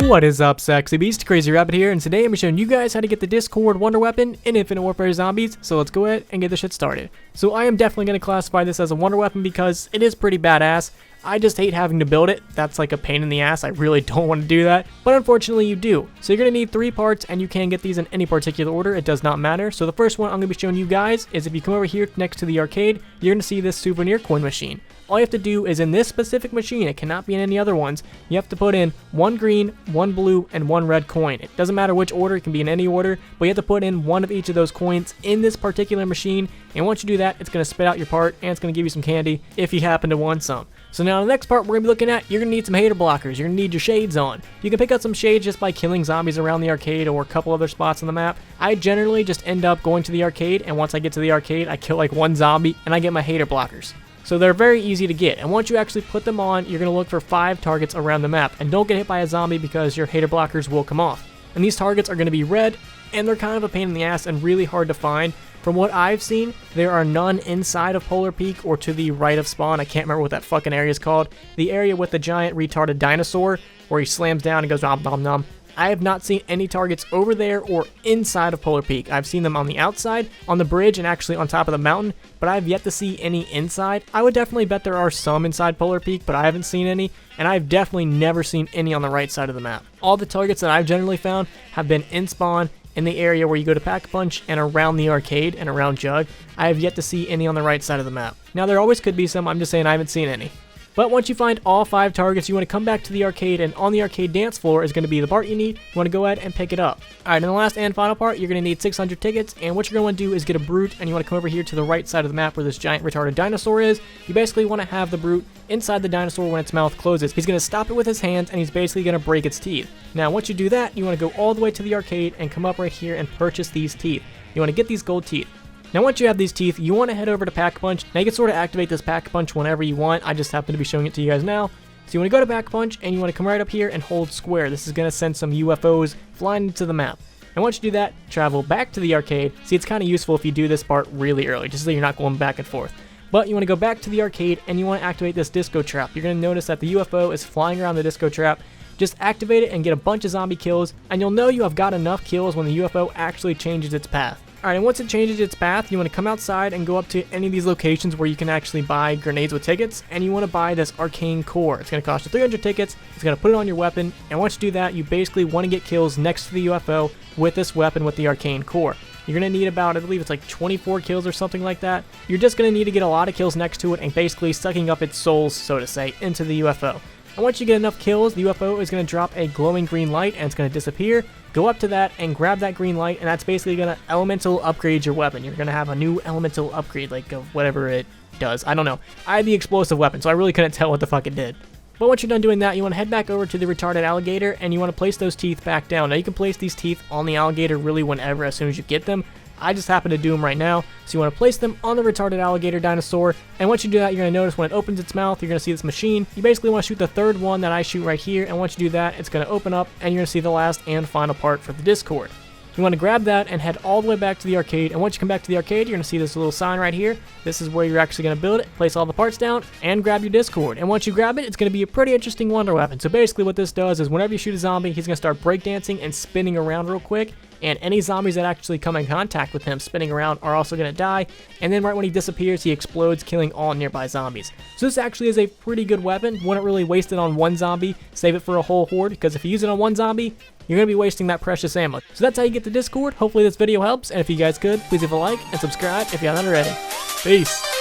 What is up, Sexy Beast? Crazy Rabbit here, and today I'm showing you guys how to get the Discord Wonder Weapon in Infinite Warfare Zombies, so let's go ahead and get this shit started. So I am definitely going to classify this as a Wonder Weapon because it is pretty badass. I just hate having to build it. That's like a pain in the ass. I really don't want to do that, but unfortunately you do. So you're going to need 3 parts, and you can get these in any particular order. It does not matter. So the first one I'm going to be showing you guys is if you come over here next to the arcade, you're going to see this souvenir coin machine. All you have to do is in this specific machine, it cannot be in any other ones, you have to put in 1 green, 1 blue, and 1 red coin. It doesn't matter which order, it can be in any order, but you have to put in one of each of those coins in this particular machine, and once you do that, it's going to spit out your part, and it's going to give you some candy if you happen to want some. So now the next part we're going to be looking at, you're going to need some hater blockers. You're going to need your shades on. You can pick up some shades just by killing zombies around the arcade or a couple other spots on the map. I generally just end up going to the arcade, and once I get to the arcade, I kill like 1 zombie, and I get my hater blockers. So they're very easy to get, and once you actually put them on, you're going to look for 5 targets around the map, and don't get hit by a zombie because your hater blockers will come off. And these targets are going to be red, and they're kind of a pain in the ass and really hard to find. From what I've seen, there are none inside of Polar Peak or to the right of spawn. I can't remember what that fucking area is called. The area with the giant retarded dinosaur where he slams down and goes nom nom nom. I have not seen any targets over there or inside of Polar Peak. I've seen them on the outside, on the bridge, and actually on top of the mountain, but I have yet to see any inside. I would definitely bet there are some inside Polar Peak, but I haven't seen any, and I've definitely never seen any on the right side of the map. All the targets that I've generally found have been in spawn, in the area where you go to Pack-a-Punch, and around the arcade and around Jug. I have yet to see any on the right side of the map. Now there always could be some, I'm just saying I haven't seen any. But once you find all 5 targets, you want to come back to the arcade, and on the arcade dance floor is going to be the part you need. You want to go ahead and pick it up. Alright, in the last and final part, you're going to need 600 tickets, and what you're going to want to do is get a brute, and you want to come over here to the right side of the map where this giant retarded dinosaur is. You basically want to have the brute inside the dinosaur when its mouth closes. He's going to stop it with his hands, and he's basically going to break its teeth. Now, once you do that, you want to go all the way to the arcade and come up right here and purchase these teeth. You want to get these gold teeth. Now once you have these teeth, you want to head over to Pack-a-Punch. Now you can sort of activate this Pack-a-Punch whenever you want. I just happen to be showing it to you guys now. So you want to go to Pack-a-Punch, and you want to come right up here and hold square. This is going to send some UFOs flying into the map. And once you do that, travel back to the arcade. See, it's kind of useful if you do this part really early, just so you're not going back and forth. But you want to go back to the arcade, and you want to activate this disco trap. You're going to notice that the UFO is flying around the disco trap. Just activate it and get a bunch of zombie kills, and you'll know you have got enough kills when the UFO actually changes its path. Alright, and once it changes its path, you want to come outside and go up to any of these locations where you can actually buy grenades with tickets, and you want to buy this arcane core. It's going to cost you 300 tickets, it's going to put it on your weapon, and once you do that, you basically want to get kills next to the UFO with this weapon with the arcane core. You're going to need about, I believe it's like 24 kills or something like that. You're just going to need to get a lot of kills next to it and basically sucking up its souls, so to say, into the UFO. And once you get enough kills, the UFO is going to drop a glowing green light, and it's going to disappear. Go up to that and grab that green light, and that's basically going to elemental upgrade your weapon. You're going to have a new elemental upgrade, like of whatever it does. I don't know. I had the explosive weapon, so I really couldn't tell what the fuck it did. But once you're done doing that, you want to head back over to the retarded alligator, and you want to place those teeth back down. Now you can place these teeth on the alligator really whenever, as soon as you get them. I just happen to do them right now, so you want to place them on the retarded alligator dinosaur, and once you do that, you're going to notice when it opens its mouth, you're going to see this machine. You basically want to shoot the 3rd one that I shoot right here, and once you do that, it's going to open up, and you're going to see the last and final part for the Discord. You want to grab that and head all the way back to the arcade, and once you come back to the arcade, you're going to see this little sign right here. This is where you're actually going to build it, place all the parts down, and grab your Discord. And once you grab it, it's going to be a pretty interesting wonder weapon. So basically what this does is whenever you shoot a zombie, he's going to start breakdancing and spinning around real quick, and any zombies that actually come in contact with him spinning around are also going to die, and then right when he disappears, he explodes, killing all nearby zombies. So this actually is a pretty good weapon. Wouldn't really waste it on one zombie, save it for a whole horde, because if you use it on one zombie, you're going to be wasting that precious ammo. So that's how you get the Discord. Hopefully this video helps, and if you guys could, please leave a like and subscribe if you haven't already. Peace!